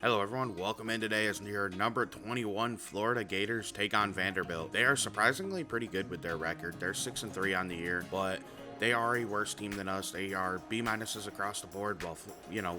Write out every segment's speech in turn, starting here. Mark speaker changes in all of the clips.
Speaker 1: Hello everyone, welcome in today as your number 21 Florida Gators take on Vanderbilt. They are surprisingly pretty good with their record. They're 6-3 on the year, but they are a worse team than us. They are B minuses across the board, while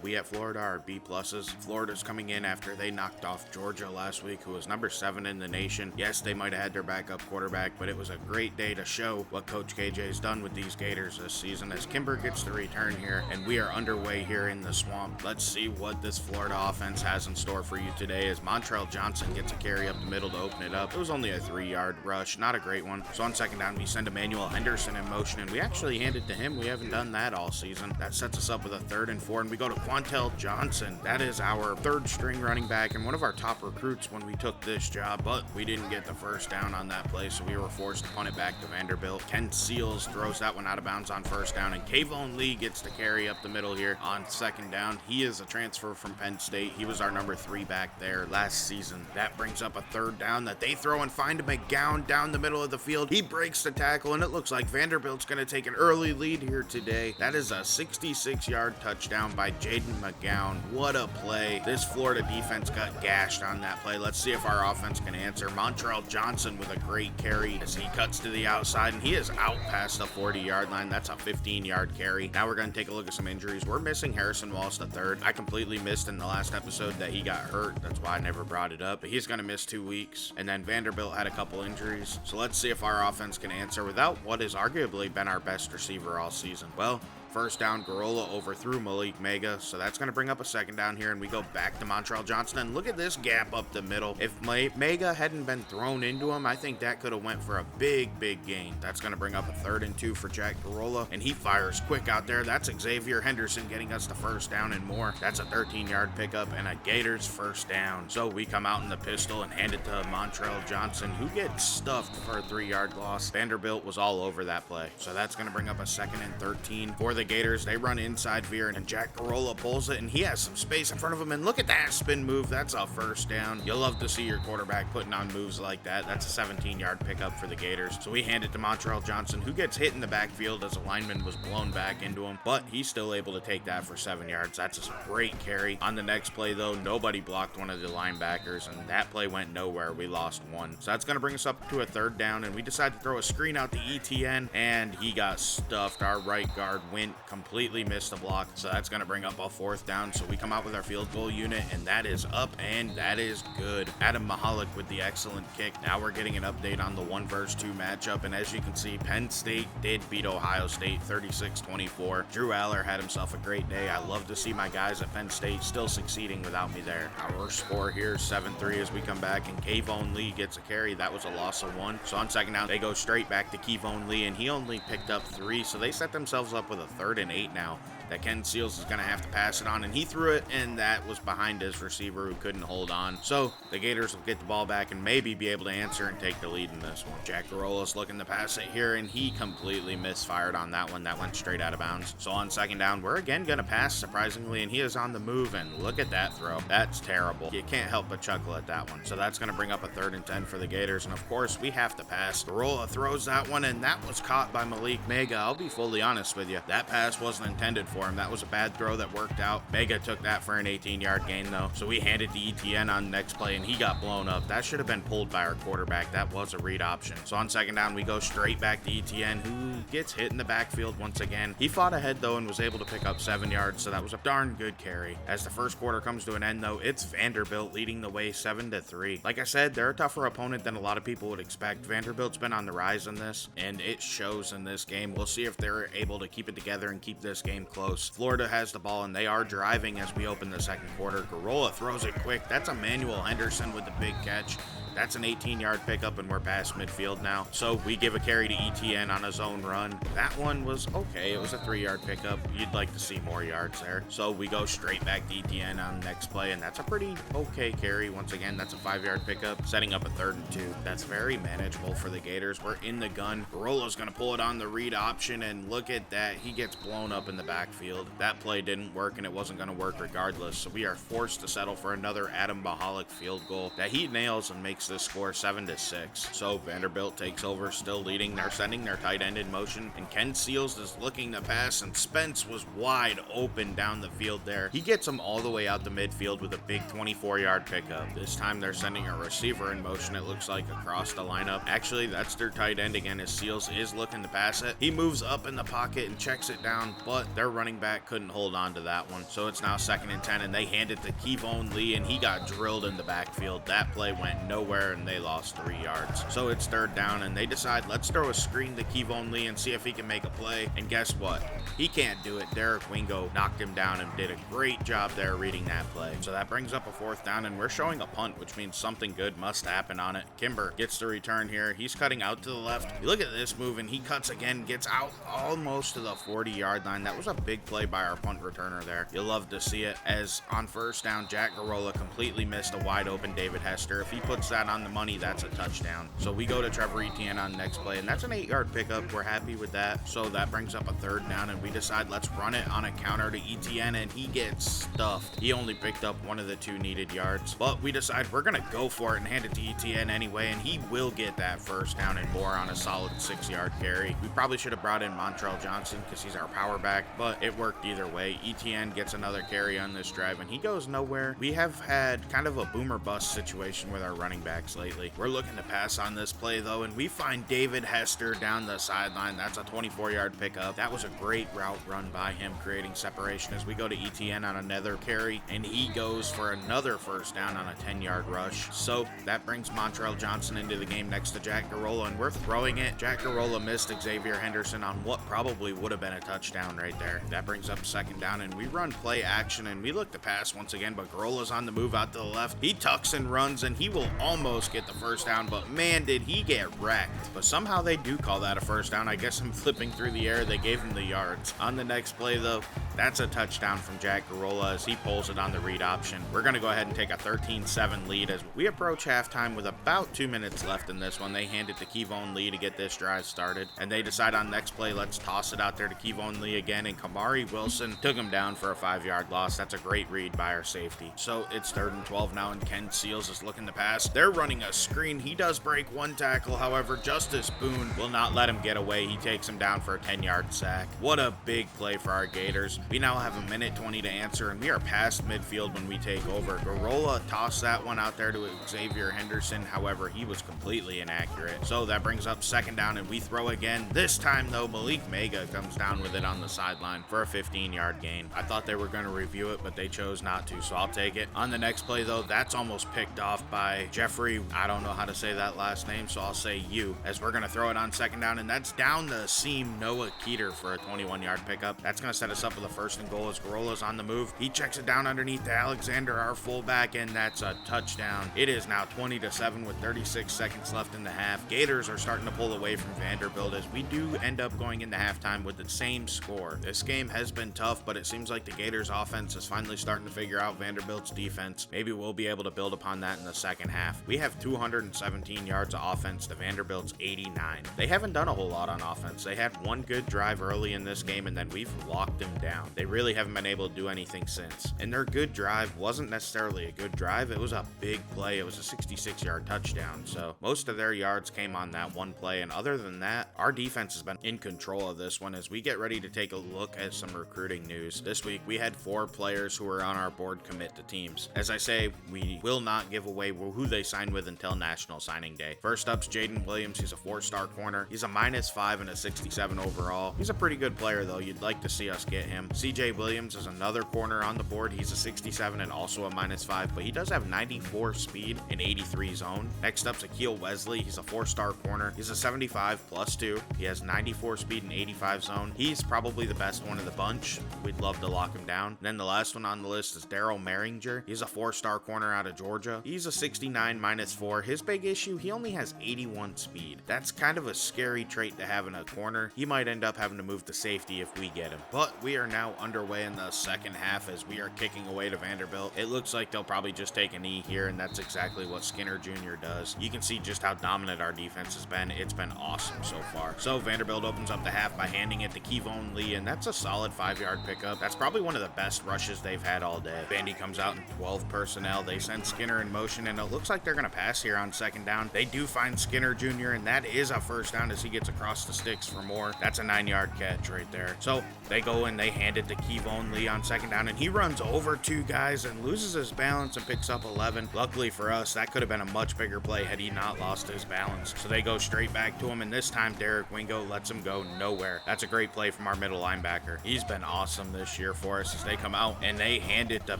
Speaker 1: we at Florida are B pluses. Florida's coming in after they knocked off Georgia last week, who was number 7 in the nation. Yes, they might have had their backup quarterback, but it was a great day to show what Coach KJ's done with these Gators this season as Kimber gets the return here, and we are underway here in the swamp. Let's see what this Florida offense has in store for you today as Montrell Johnson gets a carry up the middle to open it up. It was only a 3-yard rush, not a great one. So on second down, we send Emmanuel Henderson in motion, and we actually hand it to him. We haven't done that all season. That sets us up with a 3rd and 4, and we go to Quantel Johnson. That is our 3rd string running back and one of our top recruits when we took this job, but we didn't get the first down on that play, so we were forced to punt it back to Vanderbilt. Ken Seals throws that one out of bounds on 1st down, and Kayvon Lee gets to carry up the middle here on 2nd down. He is a transfer from Penn State. He was our number 3 back there last season. That brings up a 3rd down that they throw and find McGowan down the middle of the field. He breaks the tackle, and it looks like Vanderbilt's going to take an early lead here today. That is a 66-yard touchdown by Jaden McGowan. What a play. This Florida defense got gashed on that play. Let's see if our offense can answer. Montrell Johnson with a great carry as he cuts to the outside, and he is out past the 40-yard line. That's a 15-yard carry. Now we're going to take a look at some injuries. We're missing Harrison Wallace III. I completely missed in the last episode that he got hurt. That's why I never brought it up, but he's going to miss 2 weeks. And then Vanderbilt had a couple injuries. So let's see if our offense can answer without what has arguably been our best receiver all season. Well, 1st down, Garola overthrew Malik Mega, so that's going to bring up a 2nd down here, and we go back to Montrell Johnson, and look at this gap up the middle. If Mega hadn't been thrown into him, I think that could have went for a big gain. That's going to bring up a 3rd and 2 for Jack Garola, and he fires quick out there. That's Xavier Henderson getting us the 1st down and more. That's a 13-yard pickup and a Gators 1st down. So we come out in the pistol and hand it to Montrell Johnson, who gets stuffed for a 3-yard loss. Vanderbilt was all over that play, so that's going to bring up a 2nd and 13 for the Gators. They run inside veer, and Jack Garola pulls it, and he has some space in front of him, and look at that spin move. That's a 1st down. You'll love to see your quarterback putting on moves like that. That's a 17-yard pickup for the Gators. So we hand it to Montrell Johnson, who gets hit in the backfield as a lineman was blown back into him, but he's still able to take that for 7 yards. That's a great carry. On the next play, though, nobody blocked one of the linebackers, and that play went nowhere. We lost 1. So that's going to bring us up to a 3rd down, and we decide to throw a screen out to ETN, and he got stuffed. Our right guard went completely missed the block, so that's going to bring up a 4th down. So we come out with our field goal unit, and that is up, and that is good. Adam Mahalik with the excellent kick. Now we're getting an update on the 1 versus 2 matchup, and as you can see, Penn State did beat Ohio State 36-24. Drew Aller had himself a great day. I love to see my guys at Penn State still succeeding without me there. Our score here 7-3 as we come back, and Kayvon Lee gets a carry. That was a loss of 1. So on 2nd down, they go straight back to Kayvon Lee, and he only picked up 3, so they set themselves up with a 3rd and 8 now that Ken Seals is going to have to pass it on, and he threw it, and that was behind his receiver who couldn't hold on. So the Gators will get the ball back and maybe be able to answer and take the lead in this one. Jack Garola's looking to pass it here, and he completely misfired on that one. That went straight out of bounds. So on 2nd down, we're again going to pass, surprisingly, and he is on the move, and look at that throw. That's terrible. You can't help but chuckle at that one. So that's going to bring up a 3rd and 10 for the Gators, and of course, we have to pass. Garola throws that one, and that was caught by Malik Mega. I'll be fully honest with you. That pass wasn't intended for him. That was a bad throw that worked out. Mega took that for an 18-yard gain, though. So we handed to ETN on the next play, and he got blown up. That should have been pulled by our quarterback. That was a read option. So on 2nd down, we go straight back to ETN, who gets hit in the backfield once again. He fought ahead, though, and was able to pick up 7 yards, so that was a darn good carry. As the 1st quarter comes to an end, though, it's Vanderbilt leading the way 7-3. Like I said, they're a tougher opponent than a lot of people would expect. Vanderbilt's been on the rise in this, and it shows in this game. We'll see if they're able to keep it together and keep this game close. Florida has the ball, and they are driving as we open the 2nd quarter. Garola throws it quick. That's Emmanuel Henderson with the big catch. That's an 18-yard pickup, and we're past midfield now. So we give a carry to ETN on his own run. That one was okay. It was a 3-yard pickup. You'd like to see more yards there. So we go straight back to ETN on the next play, and that's a pretty okay carry. Once again, that's a 5-yard pickup, setting up a 3rd and 2. That's very manageable for the Gators. We're in the gun. Garola's going to pull it on the read option, and look at that. He gets blown up in the backfield. That play didn't work, and it wasn't going to work regardless. So we are forced to settle for another Adam Mahalik field goal that he nails and makes this score 7-6. So Vanderbilt takes over, still leading. They're sending their tight end in motion, and Ken Seals is looking to pass, and Spence was wide open down the field there. He gets him all the way out the midfield with a big 24-yard pickup. This time they're sending a receiver in motion, it looks like, across the lineup. Actually, that's their tight end again, as Seals is looking to pass it. He moves up in the pocket and checks it down, but their running back couldn't hold on to that one. So it's now 2nd and 10, and they hand it to Kevon Lee, and he got drilled in the backfield. That play went nowhere, and they lost 3 yards. So it's 3rd down, and they decide, let's throw a screen to Kevon Lee and see if he can make a play. And guess what? He can't do it. Derek Wingo knocked him down and did a great job there reading that play. So that brings up a 4th down, and we're showing a punt, which means something good must happen on it. Kimber gets the return here. He's cutting out to the left. You look at this move, and he cuts again, gets out almost to the 40-yard line. That was a big play by our punt returner there. You'll love to see it, as on 1st down, Jack Garola completely missed a wide open David Hester. If he puts that on the money, that's a touchdown. So we go to Trevor Etienne on the next play, and that's an 8-yard pickup. We're happy with that. So that brings up a 3rd down, and we decide let's run it on a counter to Etienne, and he gets stuffed. He only picked up 1 of the 2 needed yards, but we decide we're gonna go for it and hand it to Etienne anyway, and he will get that 1st down and more on a solid 6-yard carry. We probably should have brought in Montrell Johnson because he's our power back, but it worked either way. Etienne gets another carry on this drive, and he goes nowhere. We have had kind of a boomer bust situation with our running backs lately. We're looking to pass on this play though, and we find David Hester down the sideline. That's a 24-yard pickup. That was a great route run by him, creating separation, as we go to Etienne on another carry, and he goes for another 1st down on a 10-yard rush. So that brings Montrell Johnson into the game next to Jack Garola, and we're throwing it. Jack Garola missed Xavier Henderson on what probably would have been a touchdown right there. That brings up 2nd down, and we run play action, and we look to pass once again, but Garola's on the move out to the left. He tucks and runs, and he will almost get the 1st down, but man, did he get wrecked. But somehow they do call that a 1st down. I guess I'm flipping through the air. They gave him the yards. On the next play though, that's a touchdown from Jack Garola as he pulls it on the read option. We're going to go ahead and take a 13-7 lead as we approach halftime with about 2 minutes left in this one. They hand it to Kevon Lee to get this drive started, and they decide on next play, let's toss it out there to Kevon Lee again, and Kamari Wilson took him down for a 5-yard loss. That's a great read by our safety. So it's 3rd and 12 now, and Ken Seals is looking to pass. They're running a screen. He does break 1 tackle. However, Justice Boone will not let him get away. He takes him down for a 10-yard sack. What a big play for our Gators. We now have a minute 20 to answer, and we are past midfield when we take over. Garola tossed that one out there to Xavier Henderson. However, he was completely inaccurate. So that brings up 2nd down, and we throw again. This time though, Malik Mega comes down with it on the sideline for a 15-yard gain. I thought they were going to review it, but they chose not to, so I'll take it. On the next play though, that's almost picked off by Jeffrey. I don't know how to say that last name, so I'll say you, as we're going to throw it on 2nd down, and that's down the seam Noah Keeter for a 21-yard pickup. That's going to set us up with a 1st and goal as Garola's on the move. He checks it down underneath to Alexander, our fullback, and that's a touchdown. It is now 20-7 with 36 seconds left in the half. Gators are starting to pull away from Vanderbilt as we do end up going into halftime with the same score. This game has been tough, but it seems like the Gators offense is finally starting to figure out Vanderbilt's defense. Maybe we'll be able to build upon that in the second half. We have 217 yards of offense to Vanderbilt's 89. They haven't done a whole lot on offense. They had one good drive early in this game, and then we've locked them down. They really haven't been able to do anything since. And their good drive wasn't necessarily a good drive. It was a big play. It was a 66-yard touchdown. So most of their yards came on that one play. And other than that, our defense has been in control of this one as we get ready to take a look at some recruiting news. This week, we had 4 players who were on our board commit to teams. As I say, we will not give away who they signed with until National Signing Day. First up's Jaden Williams. He's a 4-star corner. He's a -5 and a 67 overall. He's a pretty good player, though. You'd like to see us get him. CJ Williams is another corner on the board. He's a 67 and also a -5, but he does have 94 speed and 83 zone. Next up's Akeel Wesley. He's a 4-star corner. He's a 75 +2. He has 94 speed and 85 zone. He's probably the best one of the bunch. We'd love to lock him down. And then the last one on the list is Daryl Merringer. He's a 4-star corner out of Georgia. He's a 69 -4. His big issue, he only has 81 speed. That's kind of a scary trait to have in a corner. He might end up having to move to safety if we get him. But we are now underway in the second half as we are kicking away to Vanderbilt. It looks like they'll probably just take a knee here, and that's exactly what Skinner Jr. does. You can see just how dominant our defense has been. It's been awesome so far. So Vanderbilt opens up the half by handing it to Kevon Lee, and that's a solid 5-yard pickup. That's probably one of the best rushes they've had all day. Vandy comes out in 12 personnel. They send Skinner in motion, and it looks like they're going to pass here on second down. They do find Skinner Jr., and that is a first down as he gets across the sticks for more. That's a 9-yard catch right there. So they go and they hand it to Kevon Lee on second down, and he runs over 2 guys and loses his balance and picks up 11. Luckily for us, that could have been a much bigger play had he not lost his balance. So they go straight back to him, and this time Derek Wingo lets him go nowhere. That's a great play from our middle linebacker. He's been awesome this year for us as they come out and they hand it to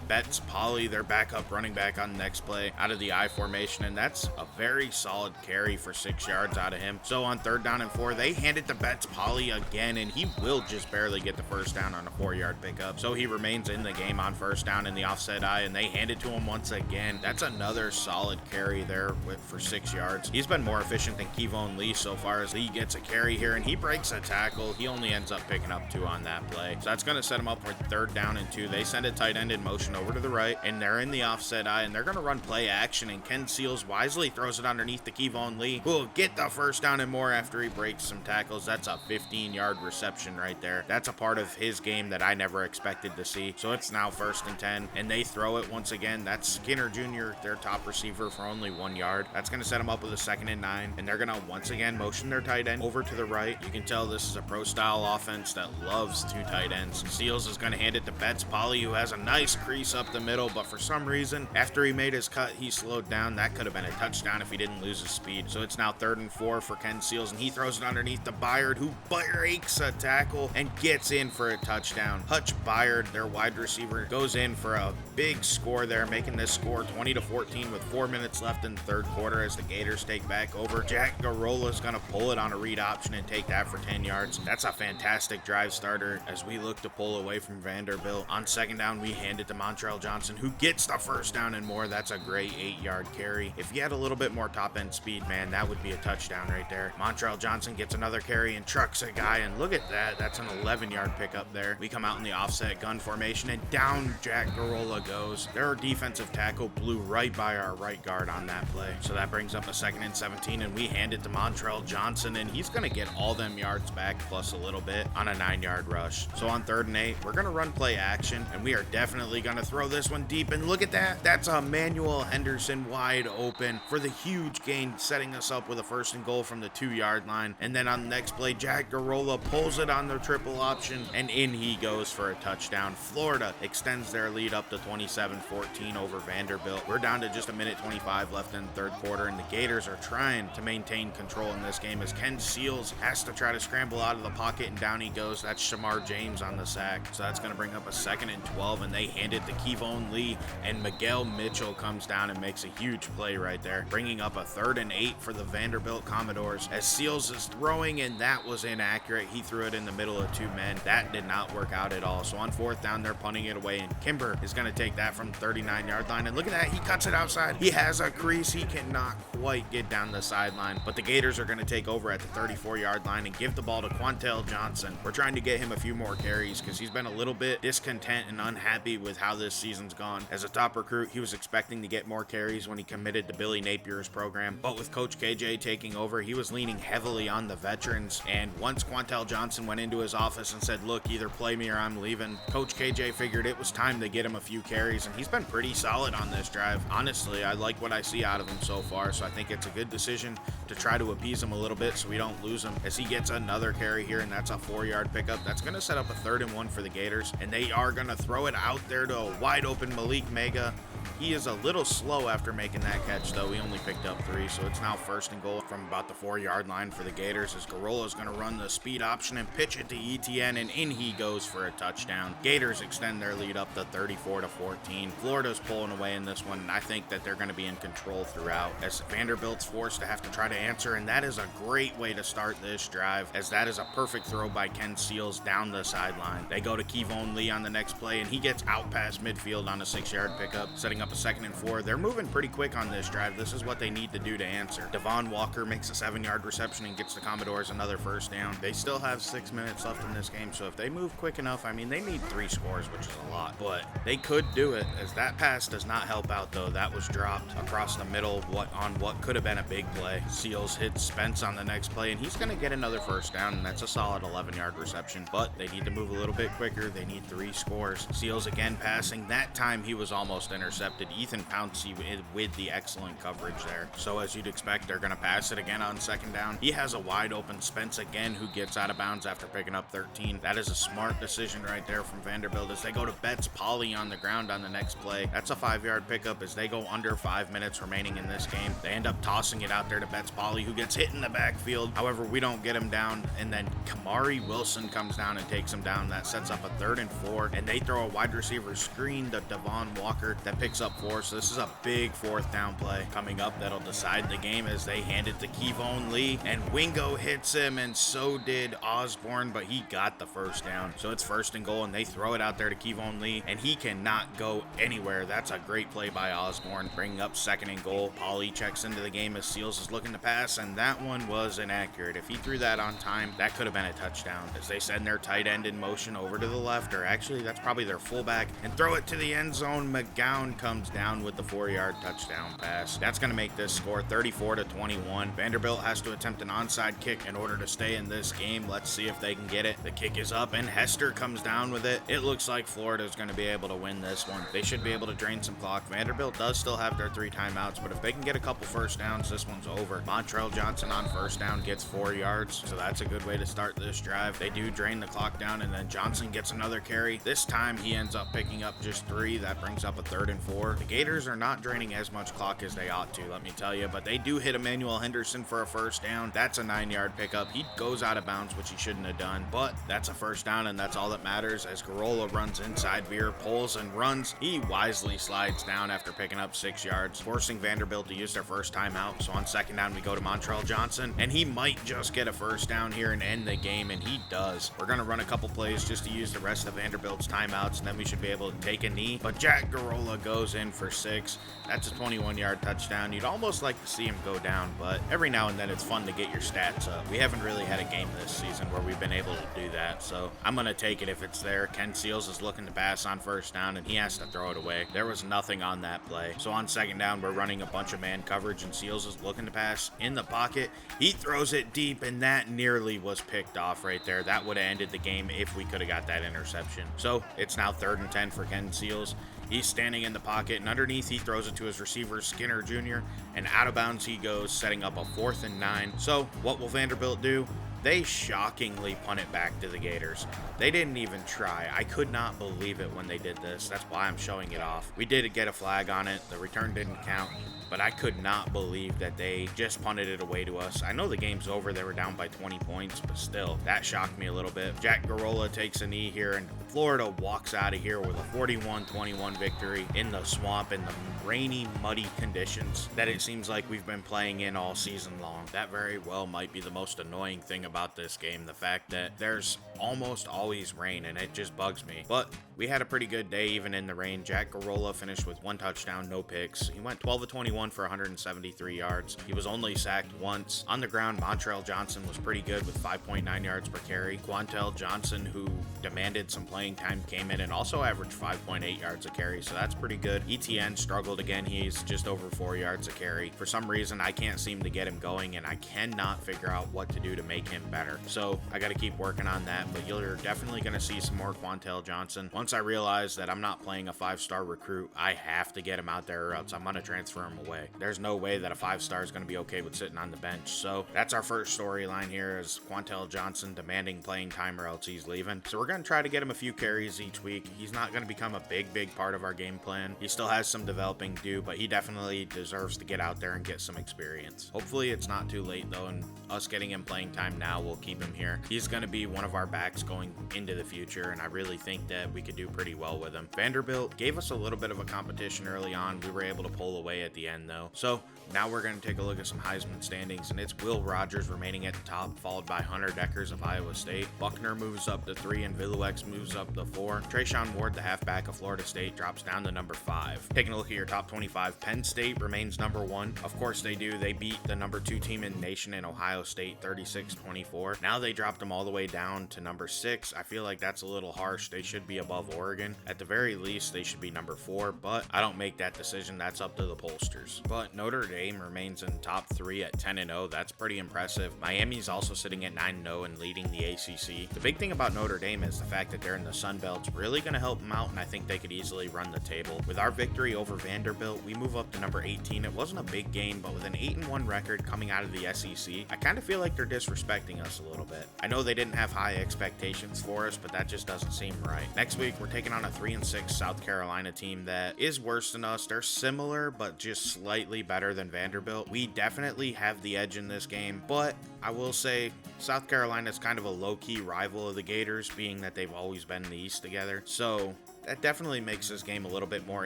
Speaker 1: Betts Polly, their backup running back, on the next play out of the I formation, and that's a very solid carry for 6 yards out of him. So on third down and 4, they hand it to Betts Polly again, and he will just barely get the first down on a 4-yard pickup. So he remains in the game on first down in the offset I, and they hand it to him once again. That's another solid carry there for 6 yards. He's been more efficient than Kevon Lee so far as Lee gets a carry here, and he breaks a tackle. He only ends up picking up 2 on that play. So that's going to set him up for third down and 2. They send a tight end in motion over to the right, and they're in the offset I, and they're going to run play action, and Ken Seals wisely throws it underneath to Kevon Lee, who will get the first down and more after he breaks some tackles. That's a 15-yard reception right there. That's a part of his game that I never expected to see. So it's now first and 10, and they throw it once again. That's Skinner Jr., their top receiver, for only 1 yard. That's going to set him up with a second and 9, and they're going to once again motion their tight end over to the right. You can tell this is a pro-style offense that loves 2 tight ends. Seals is going to hand it to Betts Polly, who has a nice crease up the middle, but for some reason, after he made his cut, he slowed down. That could have been a touchdown if he didn't lose his speed. So it's now third and 4 for Ken Seals, and he throws it underneath to Byard, who breaks a tackle and gets in for a touchdown. Hutch Byard, their wide receiver, goes in for a big score there, making this score 20-14 with 4 minutes left in the third quarter as the Gators take back over. Jack Garola is going to pull it on a read option and take that for 10 yards. That's a fantastic drive starter as we look to pull away from Vanderbilt. On second down, we hand it to Montrell Johnson, who gets the first down and more. That's a great 8-yard carry. If you had a little bit more top-end speed, man, that would be a touchdown right there. Montrell Johnson gets another carry and trucks a guy, and look at that. That's an 11-yard pickup there. We come out in the offset gun formation, and down Jack Garola goes. Their defensive tackle blew right by our right guard on that play. So that brings up a second and 17, and we hand it to Montrell Johnson, and he's going to get all them yards back plus a little bit on a 9-yard rush. So on third and 8, we're going to run play action, and we are definitely going to throw this one deep, and look at that. That's a Manuel Henderson wide open for the huge gain, setting us up with a first and goal from the 2-yard line. And then on the next play, Jack Garola pulls it on the triple option, and in he goes for a touchdown. Florida extends their lead up to 27-14 over Vanderbilt. We're down to just a minute 25 left in the third quarter, and the Gators are trying to maintain control in this game as Ken Seals has to try to scramble out of the pocket, and down he goes. That's Shamar James on the sack. So that's going to bring up a second and 12, and they hand it to Kevon Lee, and Miguel Mitchell comes down and makes a huge play right there, bringing up a third and 8 for the Vanderbilt Commodores as Seals is throwing, and that was inaccurate. He threw it in the middle of 2 men. That did not work out at all. So on fourth down, they're punting it away, and Kimber is going to take that from 39-yard line, and look at that. He cuts it outside. He has a crease. He cannot quite get down the sideline, but the Gators are going to take over at the 34-yard line and give the ball to Quantel Johnson. We're trying to get him a few more carries because he's been a little bit discontent and unhappy with how this season's gone. As a top recruit, he was expecting to get more carries when he committed to Billy Napier's program, but with Coach KJ taking over, he was leaning heavily on the veterans, and once Quantel Johnson went into his office and said, look, either play me or I'm leaving, Coach KJ figured it was time to get him a few carries, and he's been pretty solid on this drive. Honestly, I like what I see out of him so far, so I think it's a good decision to try to appease him a little bit so we don't lose him as he gets another carry here, and that's a 4-yard pickup. That's going to set up a third and 1 for the Gators, and they are going to throw it out there to a wide open Malik Mega. He is a little slow after making that catch, though. He only picked up 3, so it's now first and goal from about the 4-yard line for the Gators as Garola is going to run the speed option and pitch it to ETN, and in he goes for a touchdown. Gators extend their lead up to 34-14. Florida's pulling away in this one, and I think that they're going to be in control throughout as Vanderbilt's forced to have to try to answer, and that is a great way to start this drive as that is a perfect throw by Ken Seals down the sideline. They go to Kevon Lee on the next play, and he gets out past midfield on a 6-yard pickup, setting setting up a 2nd and 4. They're moving pretty quick on this drive. This is what they need to do to answer. Devon Walker makes a 7-yard reception and gets the Commodores another first down. They still have 6 minutes left in this game, so if they move quick enough, I mean, they need 3 scores, which is a lot, but they could do it, as that pass does not help out, though. That was dropped across the middle on what could have been a big play. Seals hits Spence on the next play, and he's going to get another first down, and that's a solid 11-yard reception, but they need to move a little bit quicker. They need 3 scores. Seals again passing. That time he was almost intercepted. Ethan Pouncey with the excellent coverage there. So as you'd expect, they're going to pass it again on 2nd down. He has a wide open Spence again, who gets out of bounds after picking up 13. That is a smart decision right there from Vanderbilt as they go to Betts Polly on the ground on the next play. That's a 5-yard pickup as they go under 5 minutes remaining in this game. They end up tossing it out there to Betts Polly, who gets hit in the backfield. However, we don't get him down, and then Kamari Wilson comes down and takes him down. That sets up a 3rd and 4, and they throw a wide receiver screen to Devon Walker that picks up 4. So this is a big 4th down play coming up that'll decide the game as they hand it to Kevon Lee, and Wingo hits him, and so did Osborne, but he got the first down. So it's 1st and goal, and they throw it out there to Kevon Lee, and he cannot go anywhere. That's a great play by Osborne, bringing up 2nd and goal. Pauly checks into the game as Seals is looking to pass, and that one was inaccurate. If he threw that on time, that could have been a touchdown, as they send their tight end in motion over to the left, or actually that's probably their fullback, and throw it to the end zone. McGowan comes down with the 4-yard touchdown pass. That's going to make this score 34-21. Vanderbilt has to attempt an onside kick in order to stay in this game. Let's see if they can get it. The kick is up, and Hester comes down with it. It looks like Florida is going to be able to win this one. They should be able to drain some clock. Vanderbilt does still have their 3 timeouts, but if they can get a couple first downs, this one's over. Montrell Johnson on first down gets 4 yards, so that's a good way to start this drive. They do drain the clock down, and then Johnson gets another carry. This time he ends up picking up just 3. That brings up a 3rd and 4. The Gators are not draining as much clock as they ought to, let me tell you, but they do hit Emmanuel Henderson for a first down. That's a 9-yard pickup. He goes out of bounds, which he shouldn't have done, but that's a first down, and that's all that matters as Garola runs inside. Veer pulls and runs. He wisely slides down after picking up 6 yards, forcing Vanderbilt to use their first timeout. So on 2nd down, we go to Montrell Johnson, and he might just get a first down here and end the game, and he does. We're going to run a couple plays just to use the rest of Vanderbilt's timeouts, and then we should be able to take a knee, but Jack Garola goes in for 6. That's a 21-yard touchdown. You'd almost like to see him go down, but every now and then it's fun to get your stats up. We haven't really had a game this season where we've been able to do that, so I'm going to take it if it's there. Ken Seals is looking to pass on first down, and he has to throw it away. There was nothing on that play. So on 2nd down, we're running a bunch of man coverage, and Seals is looking to pass in the pocket. He throws it deep, and that nearly was picked off right there. That would have ended the game if we could have got that interception. So it's now 3rd and 10 for Ken Seals. He's standing in the pocket, and underneath he throws it to his receiver, Skinner Jr., and out of bounds he goes, setting up a 4th and 9. So what will Vanderbilt do? They shockingly punt it back to the Gators. They didn't even try. I could not believe it when they did this. That's why I'm showing it off. We did get a flag on it. The return didn't count, but I could not believe that they just punted it away to us. I know the game's over. They were down by 20 points, but still, that shocked me a little bit. Jack Garola takes a knee here, and Florida walks out of here with a 41-21 victory in the swamp in the rainy, muddy conditions that it seems like we've been playing in all season long. That very well might be the most annoying thing about this game, the fact that there's almost always rain, and it just bugs me. But we had a pretty good day even in the rain. Jack Garola finished with 1 touchdown, no picks. He went 12 of 21 for 173 yards. He was only sacked once. On the ground, Montrell Johnson was pretty good with 5.9 yards per carry. Quantel Johnson, who demanded some playing time, came in and also averaged 5.8 yards a carry, so that's pretty good. ETN struggled again. He's just over 4 yards a carry. For some reason, I can't seem to get him going, and I cannot figure out what to do to make him better. So I got to keep working on that, but you're definitely going to see some more Quantel Johnson. Once I realize that I'm not playing a 5-star recruit, I have to get him out there or else I'm going to transfer him away. There's no way that a 5-star is going to be okay with sitting on the bench. So that's our first storyline here, is Quantel Johnson demanding playing time or else he's leaving. So we're going to try to get him a few carries each week. He's not going to become a big part of our game plan. He still has some developing to do, but he definitely deserves to get out there and get some experience. Hopefully it's not too late though, and us getting him playing time now will keep him here. He's going to be one of our backs going into the future, and I really think that we could could do pretty well with them. Vanderbilt gave us a little bit of a competition early on. We were able to pull away at the end though. So now we're going to take a look at some Heisman standings, and it's Will Rogers remaining at the top, followed by Hunter Deckers of Iowa State. Buckner moves up to 3, and Viluex moves up to 4. Trayshawn Ward, the halfback of Florida State, drops down to number 5. Taking a look at your top 25, Penn State remains number 1. Of course they do. They beat the number 2 team in the nation in Ohio State 36-24. Now they dropped them all the way down to number 6. I feel like that's a little harsh. They should be above Oregon. At the very least, they should be number 4, but I don't make that decision. That's up to the pollsters. But Notre Dame remains in top 3 at 10-0. That's pretty impressive. Miami's also sitting at 9-0 and leading the ACC. The big thing about Notre Dame is the fact that they're in the Sun Belt's really going to help them out, and I think they could easily run the table. With our victory over Vanderbilt, we move up to number 18. It wasn't a big game, but with an 8-1 record coming out of the SEC, I kind of feel like they're disrespecting us a little bit. I know they didn't have high expectations for us, but that just doesn't seem right. Next week, we're taking on a 3-6 South Carolina team that is worse than us. They're similar, but just slightly better than Vanderbilt. We definitely have the edge in this game, but I will say South Carolina is kind of a low-key rival of the Gators, being that they've always been in the East together. So that definitely makes this game a little bit more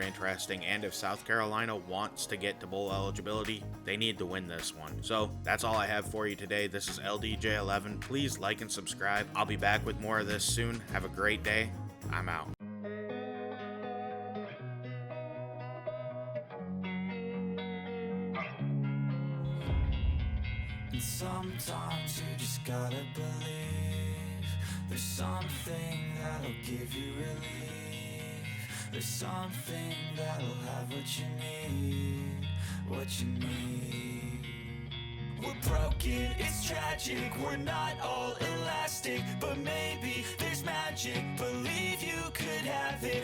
Speaker 1: interesting, and if South Carolina wants to get to bowl eligibility, they need to win this one. So that's all I have for you today. This is LDJ11. Please like and subscribe. I'll be back with more of this soon. Have a great day. I'm out.
Speaker 2: And sometimes you just gotta believe there's something that'll give you relief. There's something that'll have what you need, what you need. We're broken, it's tragic, we're not all elastic, but maybe there's magic. Believe you could have it,